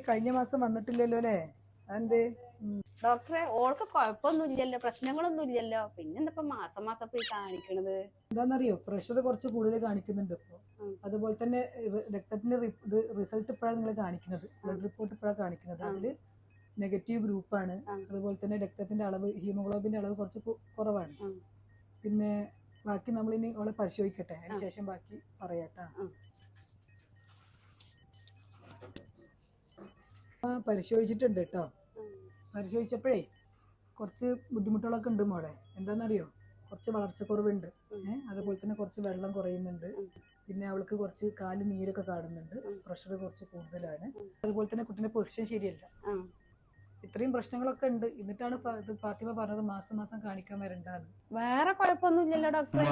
കഴിഞ്ഞ മാസം വന്നിട്ടില്ലല്ലോ അല്ലേ? അതെന്തേ? ഡോക്ടറെ ഓൾക്ക് കുഴപ്പമൊന്നുമില്ലല്ലോ, പ്രശ്നങ്ങളൊന്നും പിന്നെ എന്താ മാസം മാസം പോയി കാണിക്കണത്? എന്താണെന്നറിയോ, പ്രഷർ കുറച്ച് കൂടുതൽ കാണിക്കുന്നുണ്ട് ഇപ്പോൾ. അതുപോലെ തന്നെ രക്തത്തിന്റെ റിസൾട്ട് ഇപ്പോഴാണ് നിങ്ങൾ കാണിക്കുന്നത്, ബ്ലഡ് റിപ്പോർട്ട് ഇപ്പോഴാണ് കാണിക്കുന്നത്. അതിൽ നെഗറ്റീവ് ഗ്രൂപ്പാണ്. അതുപോലെ തന്നെ രക്തത്തിന്റെ അളവ്, ഹീമോഗ്ലോബിന്റെ അളവ് കുറച്ച് കുറവാണ്. പിന്നെ ബാക്കി നമ്മളിനി അവളെ പരിശോധിക്കട്ടെ, അതിന് ശേഷം ബാക്കി പറയാട്ടാ. പരിശോധിച്ചിട്ടുണ്ട് കേട്ടോ. പരിശോധിച്ചപ്പോഴേ കുറച്ച് ബുദ്ധിമുട്ടുകളൊക്കെ ഉണ്ട് മോളെ. എന്താണെന്നറിയോ, കുറച്ച് വളർച്ചക്കുറവുണ്ട്. അതുപോലെ തന്നെ കുറച്ച് വെള്ളം കുറയുന്നുണ്ട്. പിന്നെ അവൾക്ക് കുറച്ച് കാല് നീരൊക്കെ കാണുന്നുണ്ട്. പ്രഷർ കുറച്ച് കൂടുതലാണ്. അതുപോലെ തന്നെ കുട്ടിന്റെ പൊസിഷൻ ശരിയല്ല. ഇത്രയും പ്രശ്നങ്ങളൊക്കെ ഉണ്ട്. എന്നിട്ടാണ് ഫാത്തിമ പറഞ്ഞത് മാസം മാസം കാണിക്കാൻ വരണ്ടാന്ന്. വേറെ കുഴപ്പമൊന്നുമില്ലല്ലോ ഡോക്ടറെ?